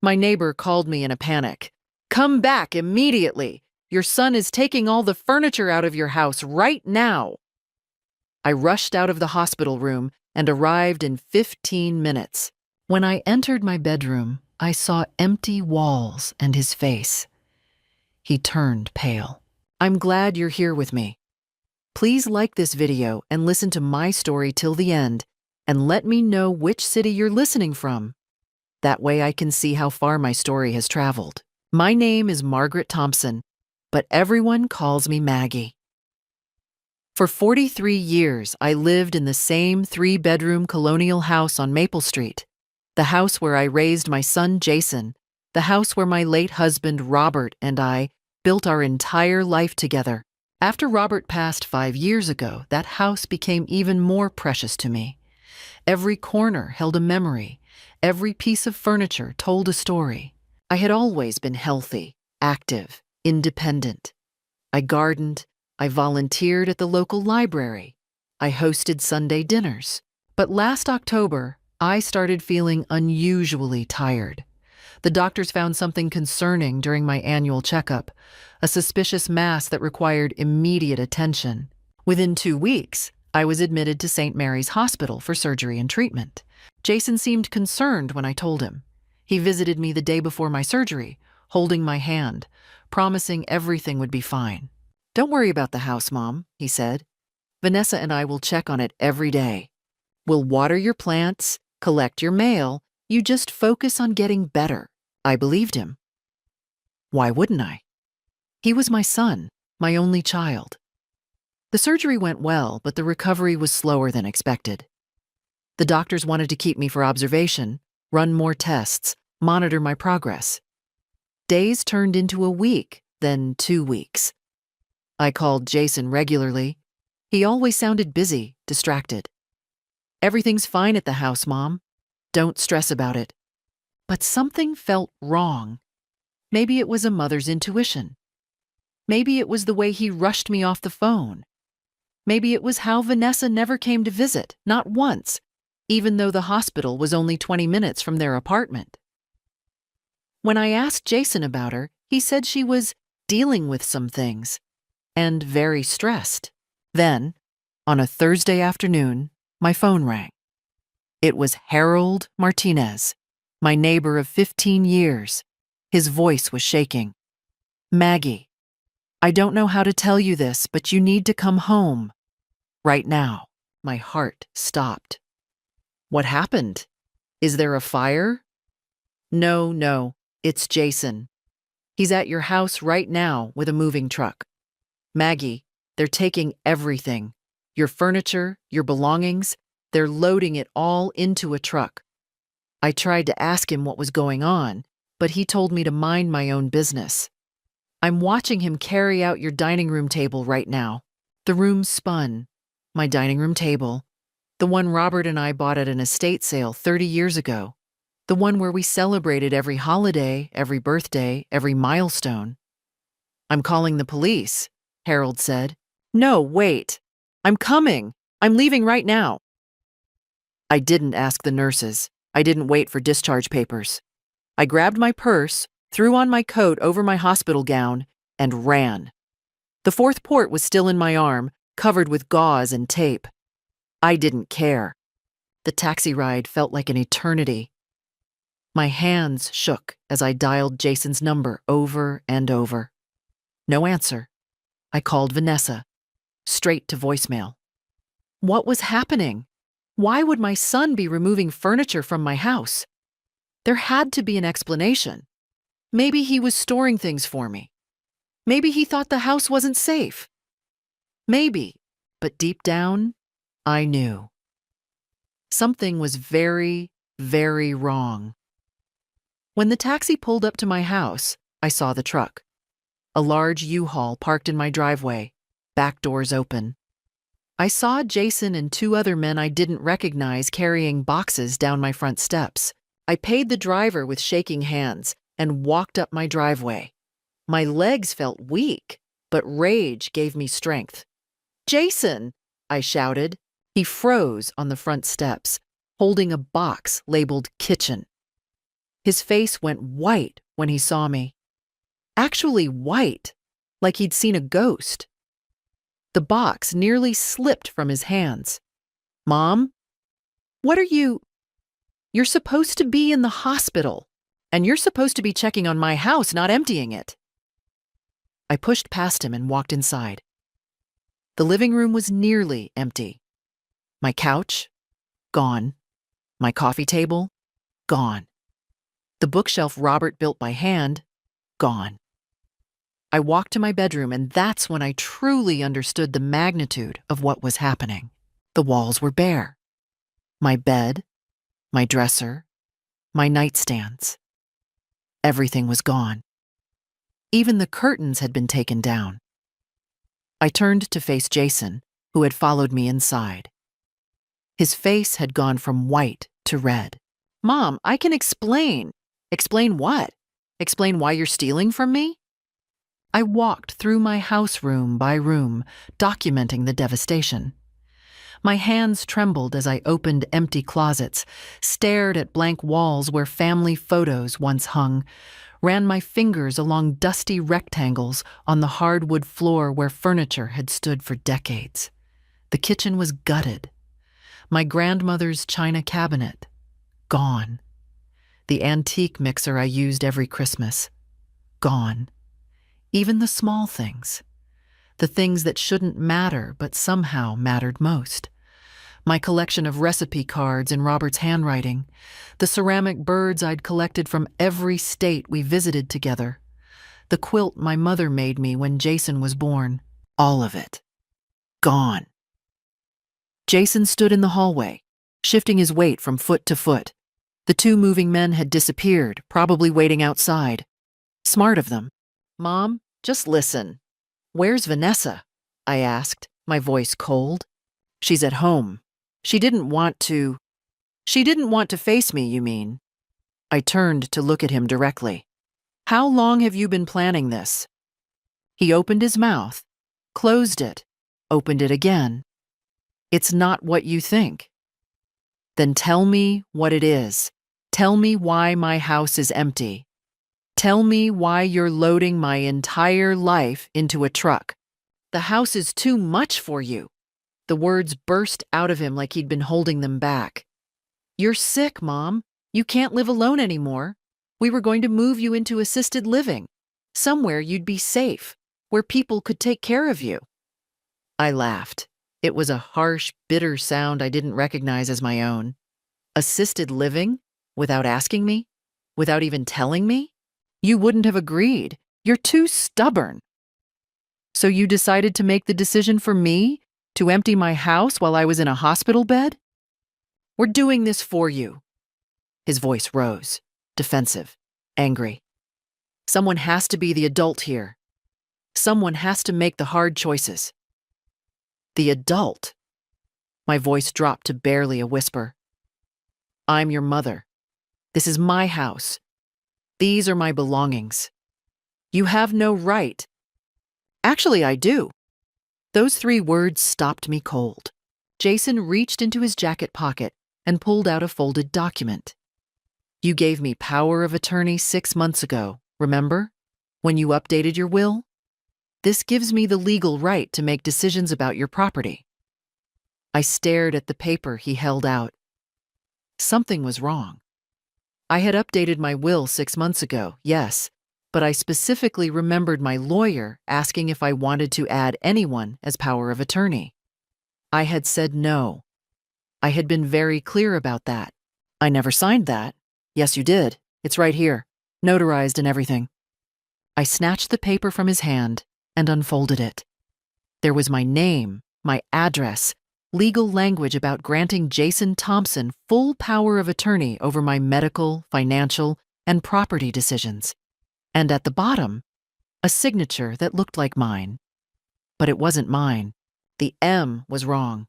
My neighbor called me in a panic. "Come back immediately! Your son is taking all the furniture out of your house right now!" I rushed out of the hospital room and arrived in 15 minutes. When I entered my bedroom, I saw empty walls and his face. He turned pale. "I'm glad you're here with me. Please like this video and listen to my story till the end, and let me know which city you're listening from. That way I can see how far my story has traveled. My name is Margaret Thompson, but everyone calls me Maggie. For 43 years, I lived in the same 3-bedroom colonial house on Maple Street, the house where I raised my son Jason, the house where my late husband Robert and I built our entire life together. After Robert passed 5 years ago, that house became even more precious to me. Every corner held a memory. Every piece of furniture told a story. I had always been healthy, active, independent. I gardened. I volunteered at the local library. I hosted Sunday dinners. But last October, I started feeling unusually tired. The doctors found something concerning during my annual checkup, a suspicious mass that required immediate attention. Within 2 weeks, I was admitted to St. Mary's Hospital for surgery and treatment. Jason seemed concerned when I told him. He visited me the day before my surgery, holding my hand, promising everything would be fine. "Don't worry about the house, Mom," he said. "Vanessa and I will check on it every day. We'll water your plants, collect your mail. You just focus on getting better." I believed him. Why wouldn't I? He was my son, my only child. The surgery went well, but the recovery was slower than expected. The doctors wanted to keep me for observation, run more tests, monitor my progress. Days turned into a week, then 2 weeks. I called Jason regularly. He always sounded busy, distracted. "Everything's fine at the house, Mom. Don't stress about it." But something felt wrong. Maybe it was a mother's intuition. Maybe it was the way he rushed me off the phone. Maybe it was how Vanessa never came to visit, not once, even though the hospital was only 20 minutes from their apartment. When I asked Jason about her, he said she was dealing with some things and very stressed. Then, on a Thursday afternoon, my phone rang. It was Harold Martinez, my neighbor of 15 years. His voice was shaking. "Maggie, I don't know how to tell you this, but you need to come home. Right now." My heart stopped. "What happened? Is there a fire?" No, it's Jason. He's at your house right now with a moving truck. Maggie, they're taking everything. Your furniture, your belongings, they're loading it all into a truck. I tried to ask him what was going on, but he told me to mind my own business. I'm watching him carry out your dining room table right now. The room spun. My dining room table, the one Robert and I bought at an estate sale 30 years ago, the one where we celebrated every holiday, every birthday, every milestone. "I'm calling the police," Harold said. "No, wait. I'm coming. I'm leaving right now." I didn't ask the nurses. I didn't wait for discharge papers. I grabbed my purse, threw on my coat over my hospital gown, and ran. The 4th port was still in my arm, covered with gauze and tape. I didn't care. The taxi ride felt like an eternity. My hands shook as I dialed Jason's number over and over. No answer. I called Vanessa, straight to voicemail. What was happening? Why would my son be removing furniture from my house? There had to be an explanation. Maybe he was storing things for me. Maybe he thought the house wasn't safe. Maybe, but deep down, I knew. Something was very, very wrong. When the taxi pulled up to my house, I saw the truck. A large U-Haul parked in my driveway, back doors open. I saw Jason and 2 other men I didn't recognize carrying boxes down my front steps. I paid the driver with shaking hands and walked up my driveway. My legs felt weak, but rage gave me strength. "Jason!" I shouted. He froze on the front steps, holding a box labeled kitchen. His face went white when he saw me. Actually white, like he'd seen a ghost. The box nearly slipped from his hands. "Mom, what are you? You're supposed to be in the hospital, and you're supposed to be checking on my house, not emptying it." I pushed past him and walked inside. The living room was nearly empty. My couch, gone. My coffee table, gone. The bookshelf Robert built by hand, gone. I walked to my bedroom, and that's when I truly understood the magnitude of what was happening. The walls were bare. My bed, my dresser, my nightstands. Everything was gone. Even the curtains had been taken down. I turned to face Jason, who had followed me inside. His face had gone from white to red. "Mom, I can explain." "Explain what? Explain why you're stealing from me?" I walked through my house room by room, documenting the devastation. My hands trembled as I opened empty closets, stared at blank walls where family photos once hung, ran my fingers along dusty rectangles on the hardwood floor where furniture had stood for decades. The kitchen was gutted. My grandmother's china cabinet, gone. The antique mixer I used every Christmas, gone. Even the small things. The things that shouldn't matter but somehow mattered most. My collection of recipe cards in Robert's handwriting, the ceramic birds I'd collected from every state we visited together, the quilt my mother made me when Jason was born, all of it. Gone. Jason stood in the hallway, shifting his weight from foot to foot. The two moving men had disappeared, probably waiting outside. Smart of them. "Mom, just listen. Where's Vanessa?" I asked, my voice cold. "She's at home. She didn't want to face me, you mean?" I turned to look at him directly. "How long have you been planning this?" He opened his mouth, closed it, opened it again. "It's not what you think." "Then tell me what it is. Tell me why my house is empty. Tell me why you're loading my entire life into a truck." "The house is too much for you." The words burst out of him like he'd been holding them back. "You're sick, Mom. You can't live alone anymore. We were going to move you into assisted living, somewhere you'd be safe, where people could take care of you." I laughed. It was a harsh, bitter sound I didn't recognize as my own. "Assisted living? Without asking me? Without even telling me? You wouldn't have agreed. You're too stubborn." "So you decided to make the decision for me? To empty my house while I was in a hospital bed?" "We're doing this for you." His voice rose, defensive, angry. "Someone has to be the adult here. Someone has to make the hard choices." "The adult?" My voice dropped to barely a whisper. "I'm your mother. This is my house. These are my belongings. You have no right." "Actually, I do." Those 3 words stopped me cold. Jason reached into his jacket pocket and pulled out a folded document. "You gave me power of attorney 6 months ago, remember? When you updated your will? This gives me the legal right to make decisions about your property." I stared at the paper he held out. Something was wrong. I had updated my will 6 months ago, yes, but I specifically remembered my lawyer asking if I wanted to add anyone as power of attorney. I had said no. I had been very clear about that. "I never signed that." "Yes, you did. It's right here, notarized and everything." I snatched the paper from his hand and unfolded it. There was my name, my address, legal language about granting Jason Thompson full power of attorney over my medical, financial, and property decisions. And at the bottom, a signature that looked like mine. But it wasn't mine. The M was wrong.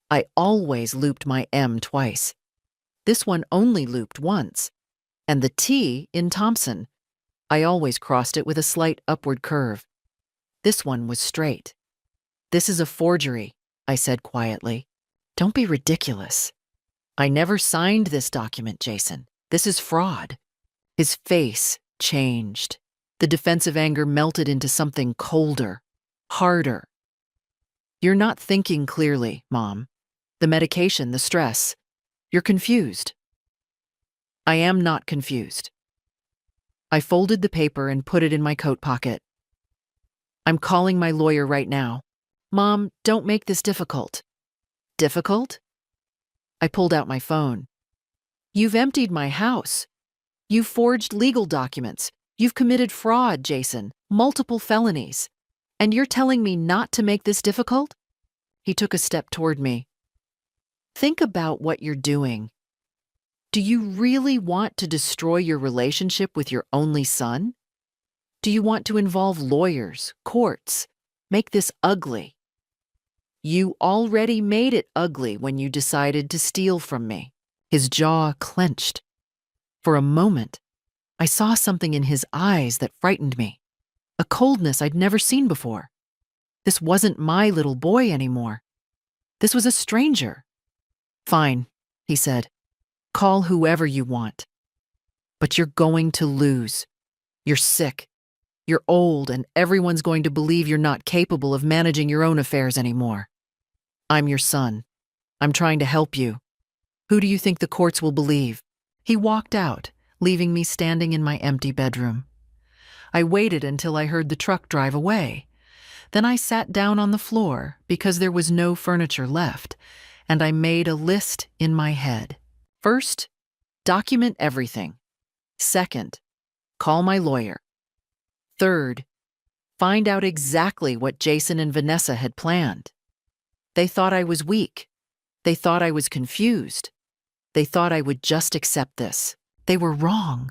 I always looped my M twice. This one only looped once. And the T in Thompson, I always crossed it with a slight upward curve. This one was straight. "This is a forgery," I said quietly. "Don't be ridiculous." "I never signed this document, Jason. This is fraud." His face changed. The defensive anger melted into something colder, harder. You're not thinking clearly, Mom. The medication, the stress. You're confused. I am not confused. I folded the paper and put it in my coat pocket. I'm calling my lawyer right now. Mom, don't make this difficult. Difficult? I pulled out my phone. You've emptied my house. You've forged legal documents. You've committed fraud, Jason, multiple felonies. And you're telling me not to make this difficult? He took a step toward me. Think about what you're doing. Do you really want to destroy your relationship with your only son? Do you want to involve lawyers, courts, make this ugly? You already made it ugly when you decided to steal from me. His jaw clenched. For a moment, I saw something in his eyes that frightened me, a coldness I'd never seen before. This wasn't my little boy anymore. This was a stranger. Fine, he said. Call whoever you want. But you're going to lose. You're sick. You're old, and everyone's going to believe you're not capable of managing your own affairs anymore. I'm your son. I'm trying to help you. Who do you think the courts will believe? He walked out, leaving me standing in my empty bedroom. I waited until I heard the truck drive away. Then I sat down on the floor because there was no furniture left, and I made a list in my head. First, document everything. Second, call my lawyer. Third, find out exactly what Jason and Vanessa had planned. They thought I was weak. They thought I was confused. They thought I would just accept this. They were wrong.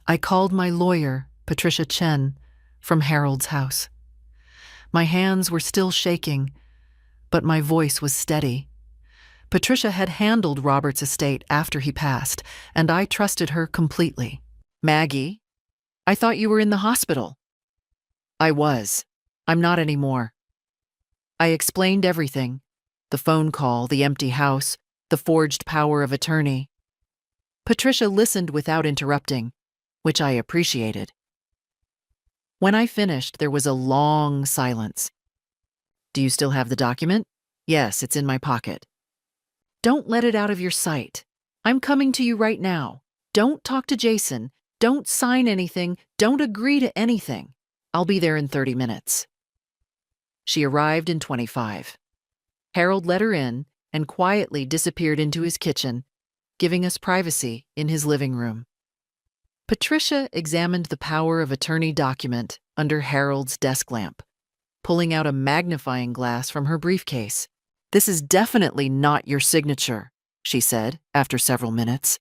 I called my lawyer, Patricia Chen, from Harold's house. My hands were still shaking, but my voice was steady. Patricia had handled Robert's estate after he passed, and I trusted her completely. Maggie, I thought you were in the hospital. I was. I'm not anymore. I explained everything. The phone call, the empty house, the forged power of attorney. Patricia listened without interrupting, which I appreciated. When I finished, there was a long silence. Do you still have the document? Yes, it's in my pocket. Don't let it out of your sight. I'm coming to you right now. Don't talk to Jason. Don't sign anything. Don't agree to anything. I'll be there in 30 minutes. She arrived in 25. Harold let her in and quietly disappeared into his kitchen, giving us privacy in his living room. Patricia examined the power of attorney document under Harold's desk lamp, pulling out a magnifying glass from her briefcase. This is definitely not your signature, she said after several minutes.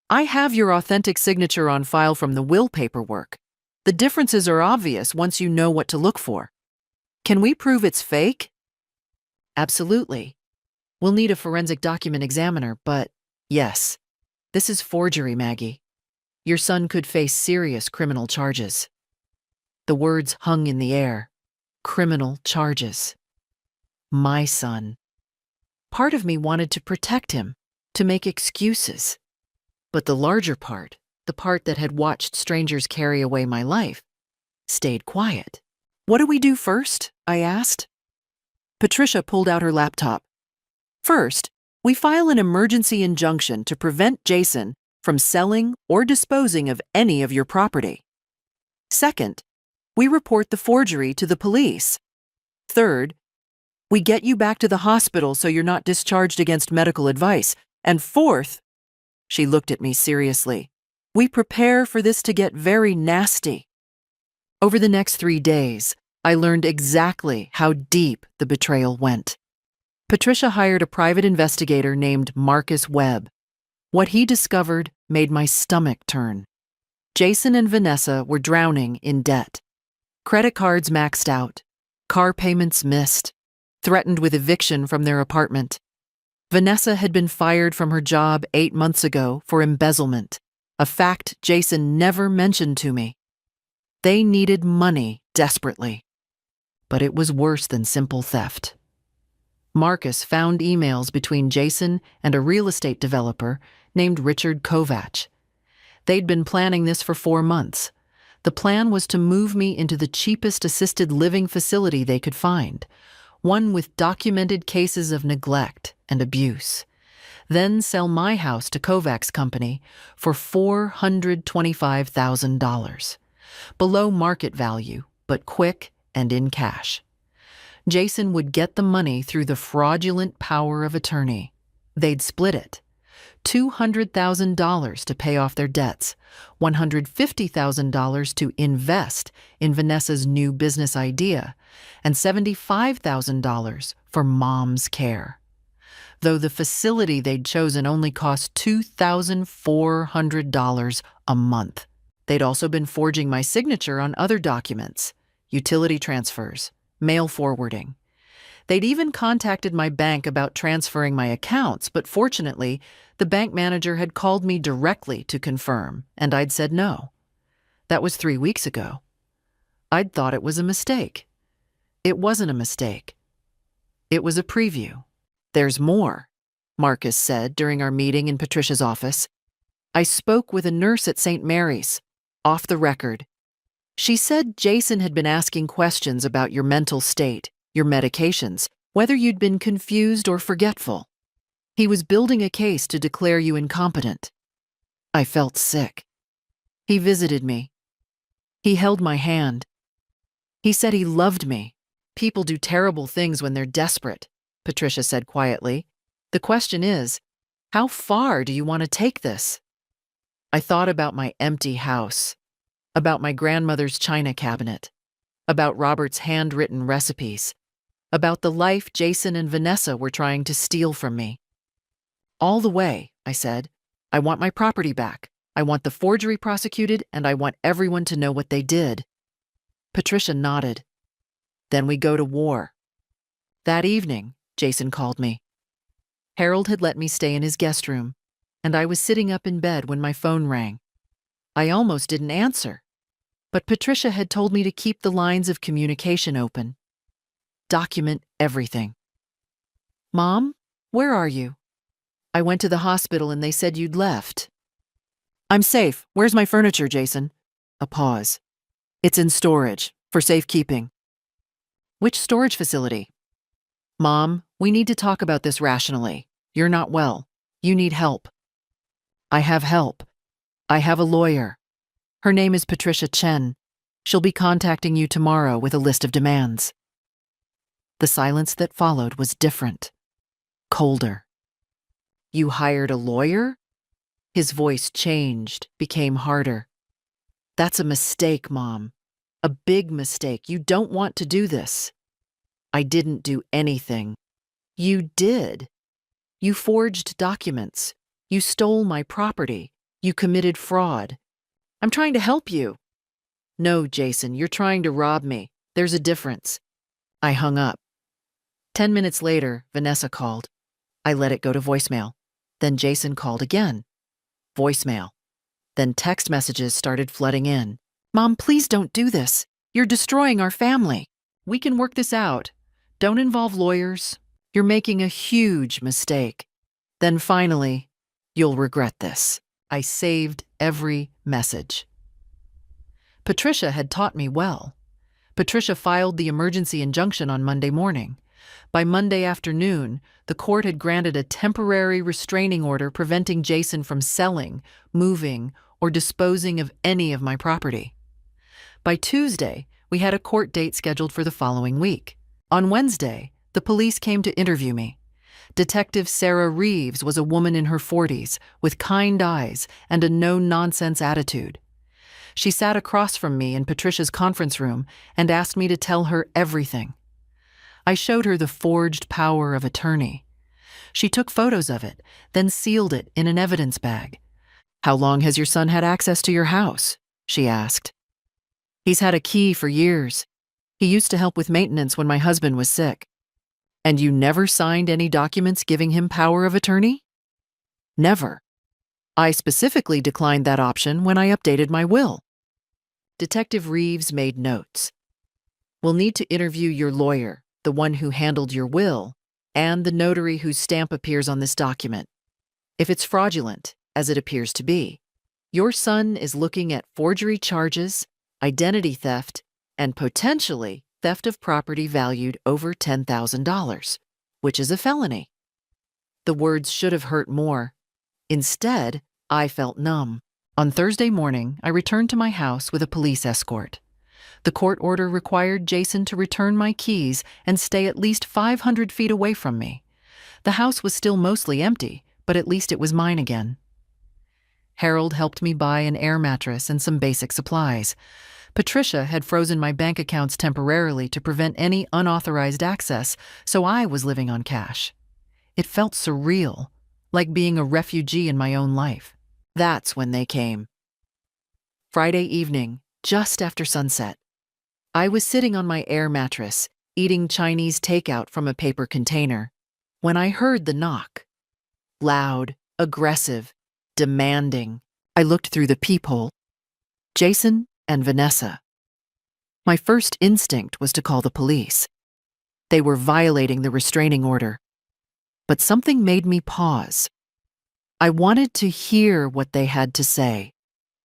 I have your authentic signature on file from the will paperwork. The differences are obvious once you know what to look for. Can we prove it's fake? Absolutely. We'll need a forensic document examiner, but yes, this is forgery, Maggie. Your son could face serious criminal charges. The words hung in the air. Criminal charges. My son. Part of me wanted to protect him, to make excuses. But the larger part, the part that had watched strangers carry away my life, stayed quiet. What do we do first? I asked. Patricia pulled out her laptop. First, we file an emergency injunction to prevent Jason from selling or disposing of any of your property. Second, we report the forgery to the police. Third, we get you back to the hospital so you're not discharged against medical advice. And fourth, she looked at me seriously, we prepare for this to get very nasty. Over the next 3 days, I learned exactly how deep the betrayal went. Patricia hired a private investigator named Marcus Webb. What he discovered made my stomach turn. Jason and Vanessa were drowning in debt. Credit cards maxed out, car payments missed, threatened with eviction from their apartment. Vanessa had been fired from her job 8 months ago for embezzlement, a fact Jason never mentioned to me. They needed money desperately. But it was worse than simple theft. Marcus found emails between Jason and a real estate developer named Richard Kovach. They'd been planning this for 4 months. The plan was to move me into the cheapest assisted living facility they could find, one with documented cases of neglect and abuse. Then sell my house to Kovacs Company for $425,000. Below market value, but quick and in cash. Jason would get the money through the fraudulent power of attorney. They'd split it. $200,000 to pay off their debts, $150,000 to invest in Vanessa's new business idea, and $75,000 for Mom's care. Though the facility they'd chosen only cost $2,400 a month. They'd also been forging my signature on other documents, utility transfers, mail forwarding. They'd even contacted my bank about transferring my accounts, but fortunately, the bank manager had called me directly to confirm, and I'd said no. That was 3 weeks ago. I'd thought it was a mistake. It wasn't a mistake. It was a preview. "There's more," Marcus said during our meeting in Patricia's office. "I spoke with a nurse at St. Mary's, off the record. She said Jason had been asking questions about your mental state, your medications, whether you'd been confused or forgetful. He was building a case to declare you incompetent." I felt sick. He visited me. He held my hand. He said he loved me. "People do terrible things when they're desperate," Patricia said quietly. "The question is, how far do you want to take this?" I thought about my empty house, about my grandmother's china cabinet, about Robert's handwritten recipes, about the life Jason and Vanessa were trying to steal from me. "All the way," I said. "I want my property back. I want the forgery prosecuted, and I want everyone to know what they did." Patricia nodded. "Then we go to war." That evening, Jason called me. Harold had let me stay in his guest room, and I was sitting up in bed when my phone rang. I almost didn't answer, but Patricia had told me to keep the lines of communication open. Document everything. "Mom, where are you?" "I went to the hospital and they said you'd left." "I'm safe. Where's my furniture, Jason?" A pause. "It's in storage, for safekeeping." "Which storage facility?" "Mom, we need to talk about this rationally. You're not well. You need help." "I have help. I have a lawyer. Her name is Patricia Chen. She'll be contacting you tomorrow with a list of demands." The silence that followed was different, colder. "You hired a lawyer?" His voice changed, became harder. "That's a mistake, Mom. A big mistake. You don't want to do this." "I didn't do anything." "You did. You forged documents. You stole my property. You committed fraud. I'm trying to help you." "No, Jason, you're trying to rob me. There's a difference." I hung up. 10 minutes later, Vanessa called. I let it go to voicemail. Then Jason called again. Voicemail. Then text messages started flooding in. "Mom, please don't do this. You're destroying our family. We can work this out. Don't involve lawyers. You're making a huge mistake." Then finally, "You'll regret this." I saved every message. Patricia had taught me well. Patricia filed the emergency injunction on Monday morning. By Monday afternoon, the court had granted a temporary restraining order preventing Jason from selling, moving, or disposing of any of my property. By Tuesday, we had a court date scheduled for the following week. On Wednesday, the police came to interview me. Detective Sarah Reeves was a woman in her 40s with kind eyes and a no-nonsense attitude. She sat across from me in Patricia's conference room and asked me to tell her everything. I showed her the forged power of attorney. She took photos of it, then sealed it in an evidence bag. "How long has your son had access to your house?" she asked. "He's had a key for years. He used to help with maintenance when my husband was sick." "And you never signed any documents giving him power of attorney?" "Never. I specifically declined that option when I updated my will." Detective Reeves made notes. "We'll need to interview your lawyer, the one who handled your will, and the notary whose stamp appears on this document. If it's fraudulent, as it appears to be, Your son is looking at forgery charges, identity theft, and potentially theft of property valued over $10,000, which is a felony. The words should have hurt more. Instead, I felt numb. On Thursday morning, I returned to my house with a police escort. The court order required Jason to return my keys and stay at least 500 feet away from me. The house was still mostly empty, but at least it was mine again. Harold helped me buy an air mattress and some basic supplies. Patricia had frozen my bank accounts temporarily to prevent any unauthorized access, so I was living on cash. It felt surreal, like being a refugee in my own life. That's when they came. Friday evening, just after sunset. I was sitting on my air mattress, eating Chinese takeout from a paper container, when I heard the knock. Loud, aggressive, demanding. I looked through the peephole. Jason and Vanessa. My first instinct was to call the police. They were violating the restraining order. But something made me pause. I wanted to hear what they had to say.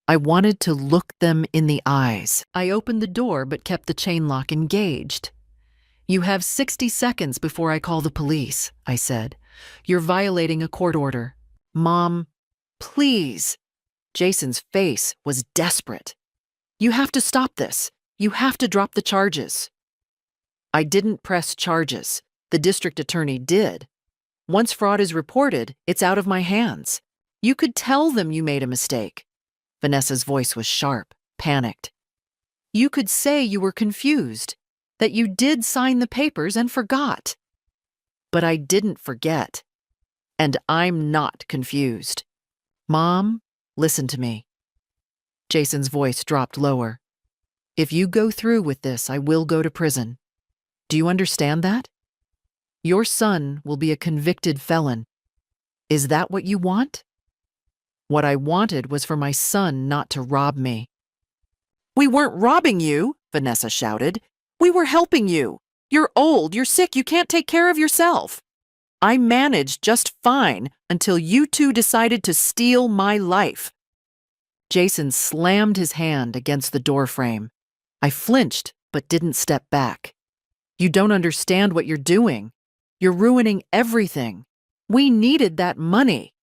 I wanted to look them in the eyes. I opened the door but kept the chain lock engaged. "You have 60 seconds before I call the police," I said. "You're violating a court order." "Mom, please." Jason's face was desperate. "You have to stop this. You have to drop the charges." I didn't press charges. The district attorney did. Once fraud is reported, it's out of my hands. You could tell them you made a mistake. Vanessa's voice was sharp, panicked. You could say you were confused, that you did sign the papers and forgot. But I didn't forget. And I'm not confused. Mom, listen to me. Jason's voice dropped lower. If you go through with this, I will go to prison. Do you understand that? Your son will be a convicted felon. Is that what you want? What I wanted was for my son not to rob me. We weren't robbing you, Vanessa shouted. We were helping you. You're old, you're sick, you can't take care of yourself. I managed just fine until you two decided to steal my life. Jason slammed his hand against the doorframe. I flinched, but didn't step back. You don't understand what you're doing. You're ruining everything. We needed that money.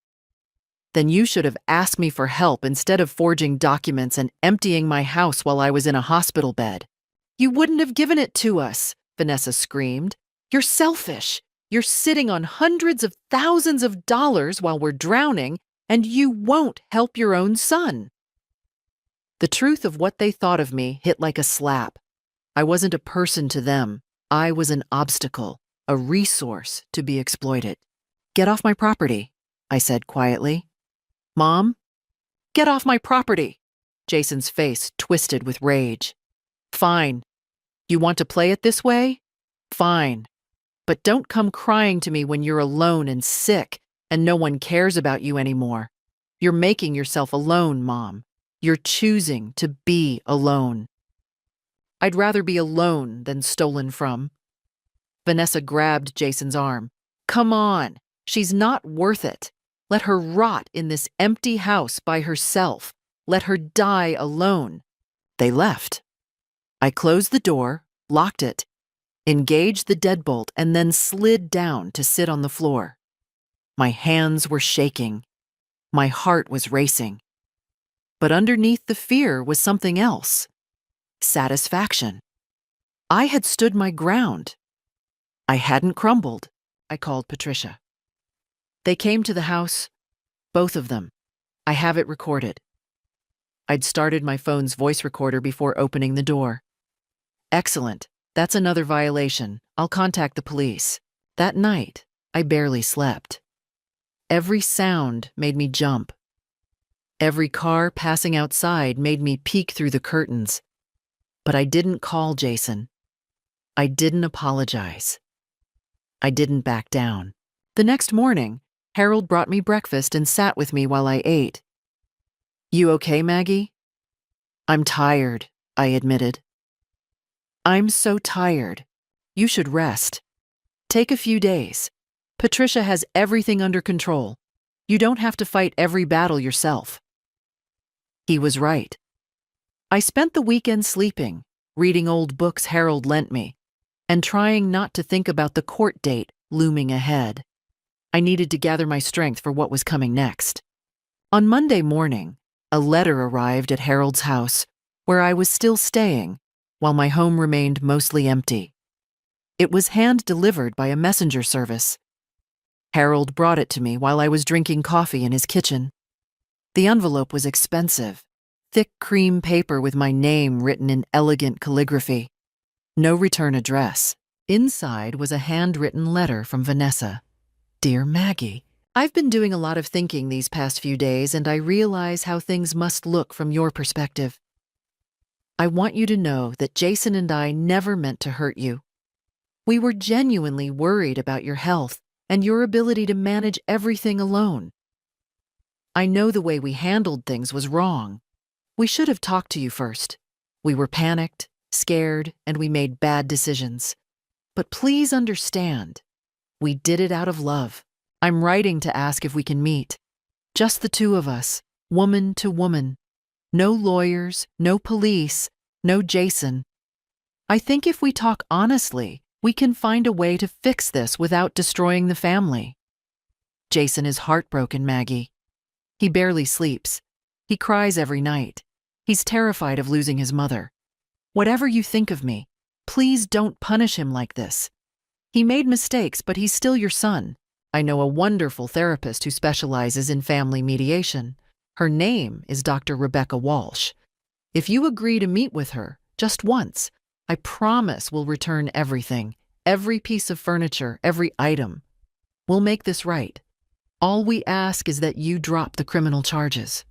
Then you should have asked me for help instead of forging documents and emptying my house while I was in a hospital bed. You wouldn't have given it to us, Vanessa screamed. You're selfish. You're sitting on hundreds of thousands of dollars while we're drowning, and you won't help your own son. The truth of what they thought of me hit like a slap. I wasn't a person to them. I was an obstacle, a resource to be exploited. Get off my property, I said quietly. Mom, get off my property. Jason's face twisted with rage. Fine. You want to play it this way? Fine. But don't come crying to me when you're alone and sick and no one cares about you anymore. You're making yourself alone, Mom. You're choosing to be alone. I'd rather be alone than stolen from. Vanessa grabbed Jason's arm. Come on, she's not worth it. Let her rot in this empty house by herself. Let her die alone. They left. I closed the door, locked it, engaged the deadbolt, and then slid down to sit on the floor. My hands were shaking. My heart was racing. But underneath the fear was something else. Satisfaction. I had stood my ground. I hadn't crumbled. I called Patricia. They came to the house, both of them. I have it recorded. I'd started my phone's voice recorder before opening the door. Excellent. That's another violation. I'll contact the police. That night, I barely slept. Every sound made me jump. Every car passing outside made me peek through the curtains. But I didn't call Jason. I didn't apologize. I didn't back down. The next morning, Harold brought me breakfast and sat with me while I ate. You okay, Maggie? I'm tired, I admitted. I'm so tired. You should rest. Take a few days. Patricia has everything under control. You don't have to fight every battle yourself. He was right. I spent the weekend sleeping, reading old books Harold lent me, and trying not to think about the court date looming ahead. I needed to gather my strength for what was coming next. On Monday morning, a letter arrived at Harold's house, where I was still staying, while my home remained mostly empty. It was hand-delivered by a messenger service. Harold brought it to me while I was drinking coffee in his kitchen. The envelope was expensive, thick cream paper with my name written in elegant calligraphy. No return address. Inside was a handwritten letter from Vanessa. Dear Maggie, I've been doing a lot of thinking these past few days, and I realize how things must look from your perspective. I want you to know that Jason and I never meant to hurt you. We were genuinely worried about your health and your ability to manage everything alone. I know the way we handled things was wrong. We should have talked to you first. We were panicked, scared, and we made bad decisions. But please understand, we did it out of love. I'm writing to ask if we can meet. Just the two of us, woman to woman. No lawyers, no police, no Jason. I think if we talk honestly, we can find a way to fix this without destroying the family. Jason is heartbroken, Maggie. He barely sleeps. He cries every night. He's terrified of losing his mother. Whatever you think of me, please don't punish him like this. He made mistakes, but he's still your son. I know a wonderful therapist who specializes in family mediation. Her name is Dr. Rebecca Walsh. If you agree to meet with her, just once, I promise we'll return everything, every piece of furniture, every item. We'll make this right. All we ask is that you drop the criminal charges.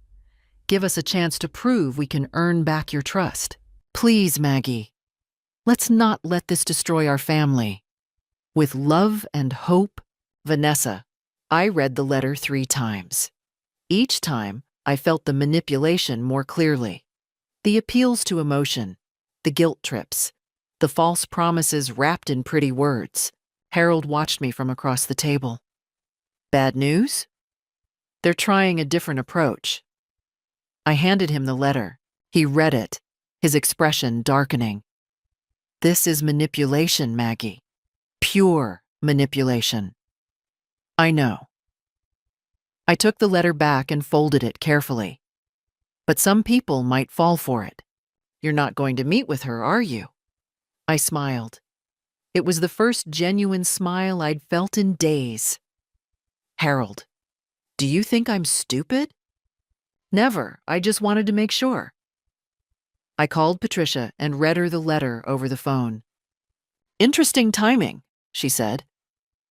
Give us a chance to prove we can earn back your trust. Please, Maggie, let's not let this destroy our family. With love and hope, Vanessa. I read the letter 3 times. Each time, I felt the manipulation more clearly. The appeals to emotion, the guilt trips, the false promises wrapped in pretty words. Harold watched me from across the table. Bad news? They're trying a different approach. I handed him the letter. He read it, his expression darkening. This is manipulation, Maggie. Pure manipulation. I know. I took the letter back and folded it carefully. But some people might fall for it. You're not going to meet with her, are you? I smiled. It was the first genuine smile I'd felt in days. Harold, do you think I'm stupid? Never. I just wanted to make sure. I called Patricia and read her the letter over the phone. Interesting timing, she said.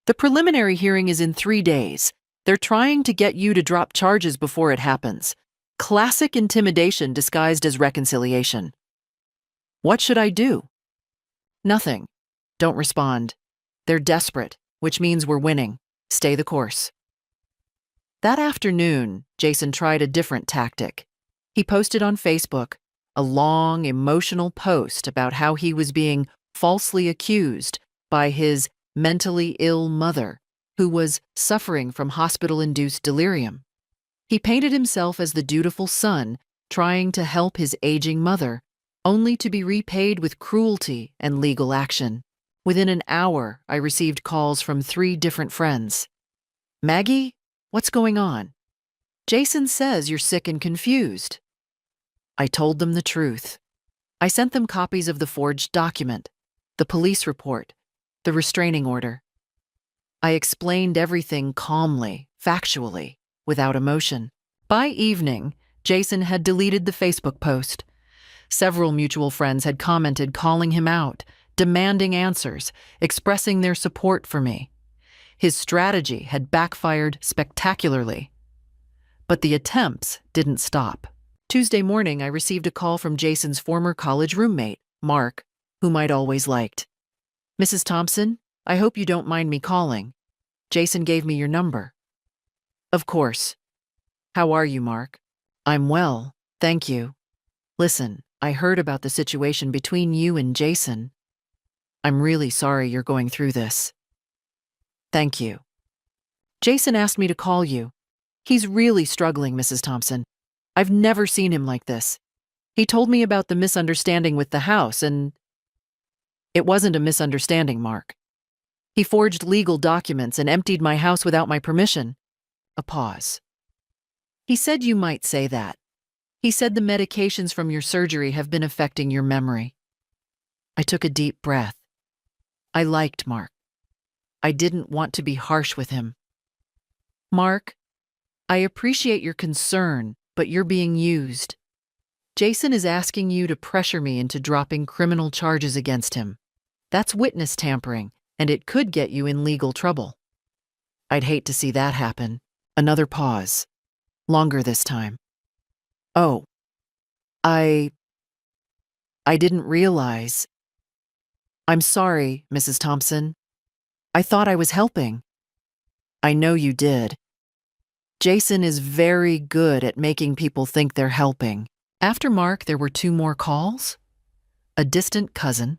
The preliminary hearing is in 3 days. They're trying to get you to drop charges before it happens. Classic intimidation disguised as reconciliation. What should I do? Nothing. Don't respond. They're desperate, which means we're winning. Stay the course. That afternoon, Jason tried a different tactic. He posted on Facebook a long, emotional post about how he was being falsely accused by his mentally ill mother, who was suffering from hospital-induced delirium. He painted himself as the dutiful son trying to help his aging mother, only to be repaid with cruelty and legal action. Within an hour, I received calls from 3 different friends. Maggie, what's going on? Jason says you're sick and confused. I told them the truth. I sent them copies of the forged document, the police report, the restraining order. I explained everything calmly, factually, without emotion. By evening, Jason had deleted the Facebook post. Several mutual friends had commented calling him out, demanding answers, expressing their support for me. His strategy had backfired spectacularly. But the attempts didn't stop. Tuesday morning, I received a call from Jason's former college roommate, Mark, whom I'd always liked. Mrs. Thompson, I hope you don't mind me calling. Jason gave me your number. Of course. How are you, Mark? I'm well, thank you. Listen, I heard about the situation between you and Jason. I'm really sorry you're going through this. Thank you. Jason asked me to call you. He's really struggling, Mrs. Thompson. I've never seen him like this. He told me about the misunderstanding with the house, and it wasn't a misunderstanding, Mark. He forged legal documents and emptied my house without my permission. A pause. He said you might say that. He said the medications from your surgery have been affecting your memory. I took a deep breath. I liked Mark. I didn't want to be harsh with him. Mark, I appreciate your concern, but you're being used. Jason is asking you to pressure me into dropping criminal charges against him. That's witness tampering, and it could get you in legal trouble. I'd hate to see that happen. Another pause. Longer this time. Oh, I didn't realize. I'm sorry, Mrs. Thompson. I thought I was helping. I know you did. Jason is very good at making people think they're helping. After Mark, there were 2 more calls. A distant cousin,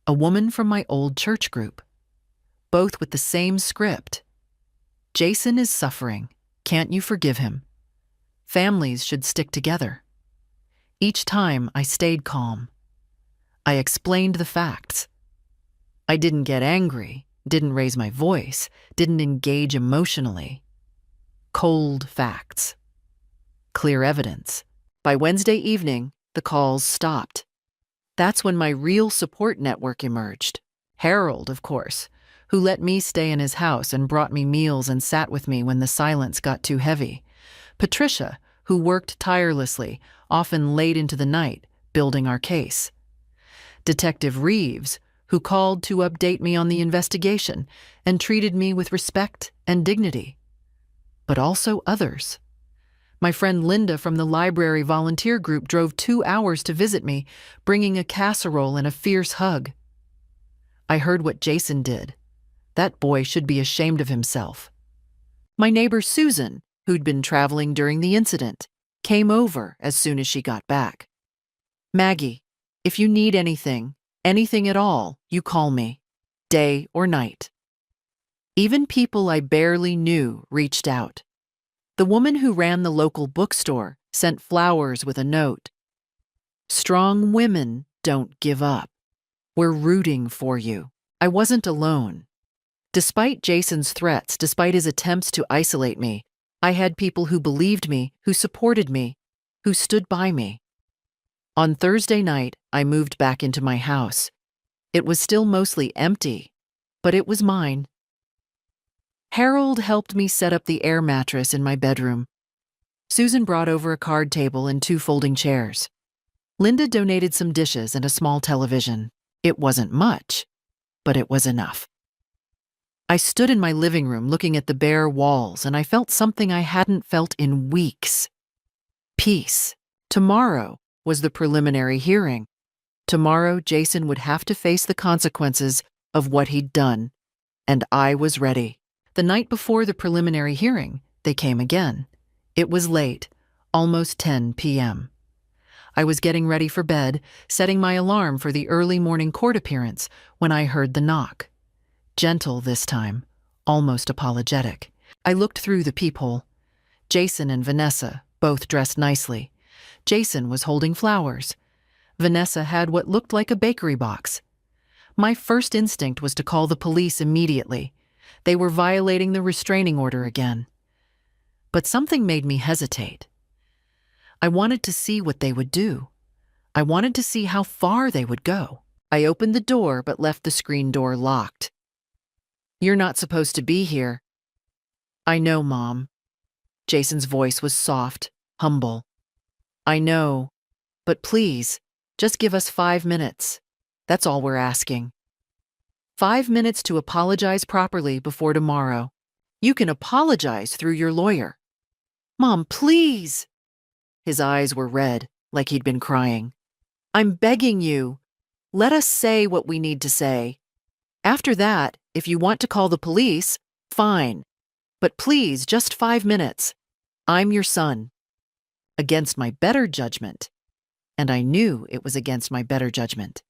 a woman from my old church group, both with the same script. Jason is suffering. Can't you forgive him? Families should stick together. Each time I stayed calm. I explained the facts. I didn't get angry, didn't raise my voice, didn't engage emotionally. Cold facts. Clear evidence. By Wednesday evening, the calls stopped. That's when my real support network emerged. Harold, of course, who let me stay in his house and brought me meals and sat with me when the silence got too heavy. Patricia, who worked tirelessly, often late into the night, building our case. Detective Reeves, who called to update me on the investigation and treated me with respect and dignity. But also others. My friend Linda from the library volunteer group drove 2 hours to visit me, bringing a casserole and a fierce hug. I heard what Jason did. That boy should be ashamed of himself. My neighbor Susan, who'd been traveling during the incident, came over as soon as she got back. Maggie, if you need anything at all, you call me, day or night. Even people I barely knew reached out. The woman who ran the local bookstore sent flowers with a note. Strong women don't give up. We're rooting for you. I wasn't alone. Despite Jason's threats, despite his attempts to isolate me, I had people who believed me, who supported me, who stood by me. On Thursday night, I moved back into my house. It was still mostly empty, but it was mine. Harold helped me set up the air mattress in my bedroom. Susan brought over a card table and 2 folding chairs. Linda donated some dishes and a small television. It wasn't much, but it was enough. I stood in my living room looking at the bare walls, and I felt something I hadn't felt in weeks. Peace. Tomorrow was the preliminary hearing. Tomorrow, Jason would have to face the consequences of what he'd done, and I was ready. The night before the preliminary hearing, they came again. It was late, almost 10 p.m. I was getting ready for bed, setting my alarm for the early morning court appearance, when I heard the knock. Gentle this time, almost apologetic. I looked through the peephole. Jason and Vanessa, both dressed nicely. Jason was holding flowers. Vanessa had what looked like a bakery box. My first instinct was to call the police immediately. They were violating the restraining order again. But something made me hesitate. I wanted to see what they would do. I wanted to see how far they would go. I opened the door but left the screen door locked. You're not supposed to be here. I know, Mom. Jason's voice was soft, humble. I know, but please, just give us 5 minutes. That's all we're asking. 5 minutes to apologize properly before tomorrow. You can apologize through your lawyer. Mom, please. His eyes were red, like he'd been crying. I'm begging you. Let us say what we need to say. After that, if you want to call the police, fine. But please, just 5 minutes. I'm your son. Against my better judgment. And I knew it was against my better judgment.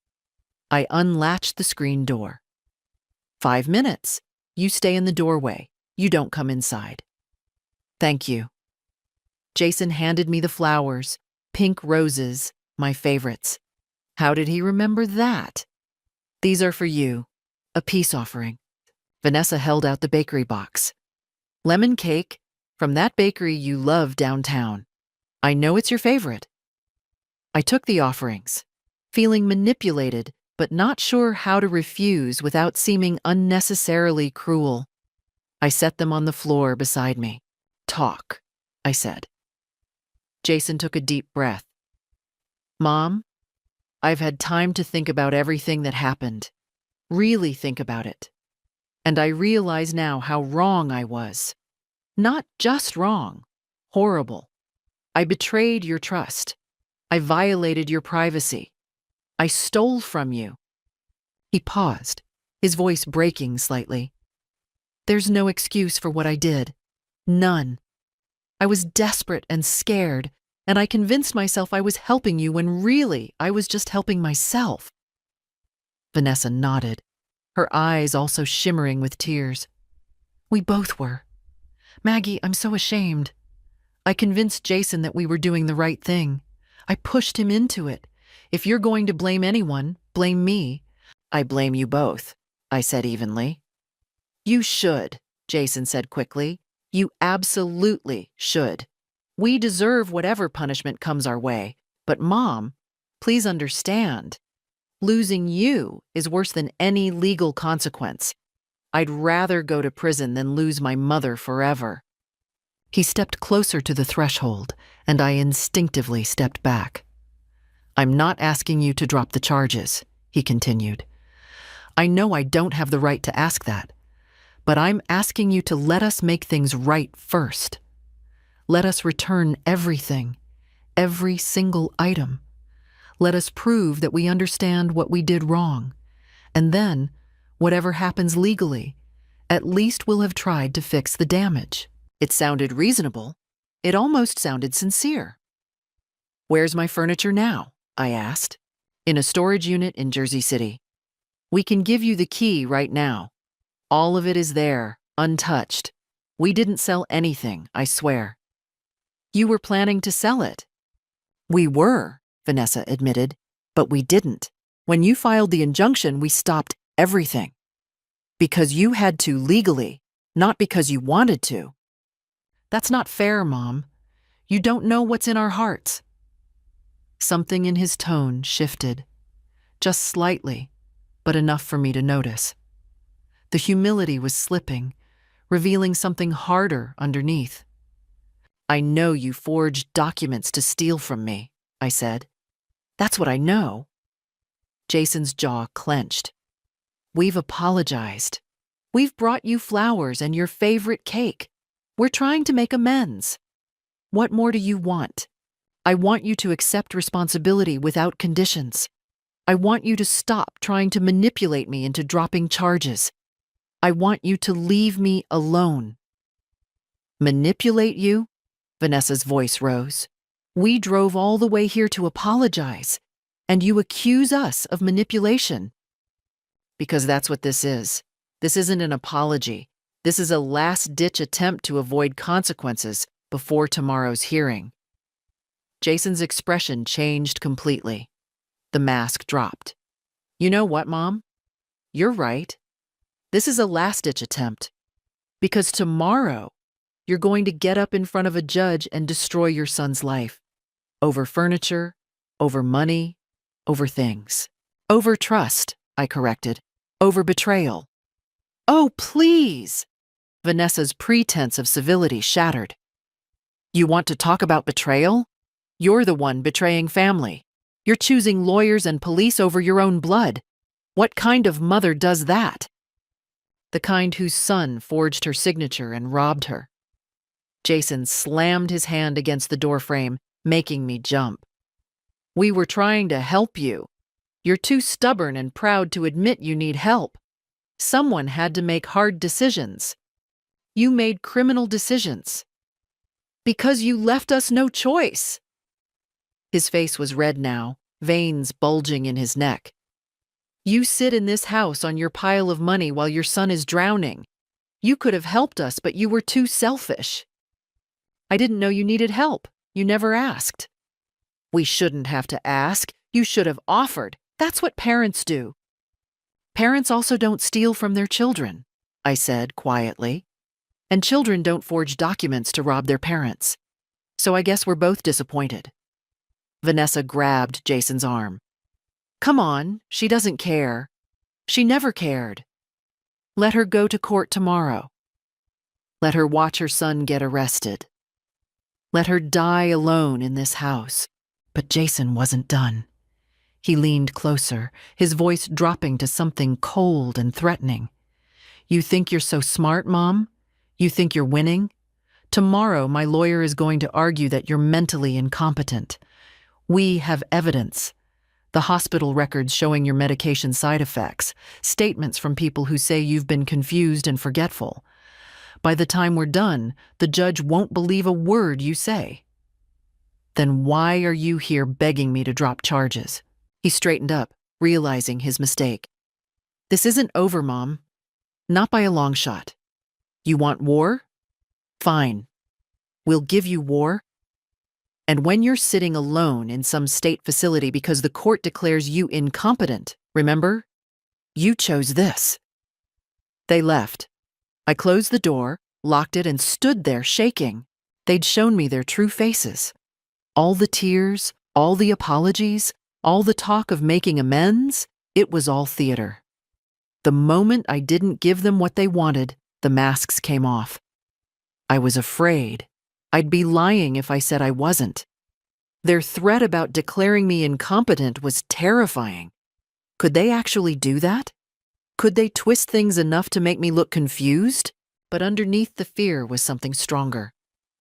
I unlatched the screen door. 5 minutes. You stay in the doorway. You don't come inside. Thank you. Jason handed me the flowers, pink roses, my favorites. How did he remember that? These are for you, a peace offering. Vanessa held out the bakery box. Lemon cake from that bakery you love downtown. I know it's your favorite. I took the offerings, feeling manipulated, but not sure how to refuse without seeming unnecessarily cruel. I set them on the floor beside me. Talk, I said. Jason took a deep breath. Mom, I've had time to think about everything that happened. Really think about it. And I realize now how wrong I was. Not just wrong, horrible. I betrayed your trust. I violated your privacy. I stole from you. He paused, his voice breaking slightly. There's no excuse for what I did. None. I was desperate and scared, and I convinced myself I was helping you when really I was just helping myself. Vanessa nodded, her eyes also shimmering with tears. We both were. Maggie, I'm so ashamed. I convinced Jason that we were doing the right thing. I pushed him into it. If you're going to blame anyone, blame me. I blame you both, I said evenly. You should, Jason said quickly. You absolutely should. We deserve whatever punishment comes our way. But Mom, please understand. Losing you is worse than any legal consequence. I'd rather go to prison than lose my mother forever. He stepped closer to the threshold, and I instinctively stepped back. I'm not asking you to drop the charges, he continued. I know I don't have the right to ask that, but I'm asking you to let us make things right first. Let us return everything, every single item. Let us prove that we understand what we did wrong. And then, whatever happens legally, at least we'll have tried to fix the damage. It sounded reasonable. It almost sounded sincere. Where's my furniture now? I asked. In a storage unit in Jersey City. We can give you the key right now. All of it is there, untouched. We didn't sell anything, I swear. You were planning to sell it. We were, Vanessa admitted, but we didn't. When you filed the injunction, we stopped everything. Because you had to legally, not because you wanted to. That's not fair, Mom. You don't know what's in our hearts. Something in his tone shifted, just slightly, but enough for me to notice. The humility was slipping, revealing something harder underneath. I know you forged documents to steal from me, I said. That's what I know. Jason's jaw clenched. We've apologized. We've brought you flowers and your favorite cake. We're trying to make amends. What more do you want? I want you to accept responsibility without conditions. I want you to stop trying to manipulate me into dropping charges. I want you to leave me alone. Manipulate you? Vanessa's voice rose. We drove all the way here to apologize, and you accuse us of manipulation. Because that's what this is. This isn't an apology. This is a last-ditch attempt to avoid consequences before tomorrow's hearing. Jason's expression changed completely. The mask dropped. You know what, Mom? You're right. This is a last-ditch attempt. Because tomorrow, you're going to get up in front of a judge and destroy your son's life. Over furniture, over money, over things. Over trust, I corrected. Over betrayal. Oh, please! Vanessa's pretense of civility shattered. You want to talk about betrayal? You're the one betraying family. You're choosing lawyers and police over your own blood. What kind of mother does that? The kind whose son forged her signature and robbed her. Jason slammed his hand against the doorframe, making me jump. We were trying to help you. You're too stubborn and proud to admit you need help. Someone had to make hard decisions. You made criminal decisions. Because you left us no choice. His face was red now, veins bulging in his neck. You sit in this house on your pile of money while your son is drowning. You could have helped us, but you were too selfish. I didn't know you needed help. You never asked. We shouldn't have to ask. You should have offered. That's what parents do. Parents also don't steal from their children, I said quietly. And children don't forge documents to rob their parents. So I guess we're both disappointed. Vanessa grabbed Jason's arm. Come on, she doesn't care. She never cared. Let her go to court tomorrow. Let her watch her son get arrested. Let her die alone in this house. But Jason wasn't done. He leaned closer, his voice dropping to something cold and threatening. You think you're so smart, Mom? You think you're winning? Tomorrow, my lawyer is going to argue that you're mentally incompetent. We have evidence. The hospital records showing your medication side effects, statements from people who say you've been confused and forgetful. By the time we're done, the judge won't believe a word you say. Then why are you here begging me to drop charges? He straightened up, realizing his mistake. This isn't over, Mom. Not by a long shot. You want war? Fine. We'll give you war. And when you're sitting alone in some state facility because the court declares you incompetent, remember? You chose this. They left. I closed the door, locked it, and stood there shaking. They'd shown me their true faces. All the tears, all the apologies, all the talk of making amends, it was all theater. The moment I didn't give them what they wanted, the masks came off. I was afraid. I'd be lying if I said I wasn't. Their threat about declaring me incompetent was terrifying. Could they actually do that? Could they twist things enough to make me look confused? But underneath the fear was something stronger.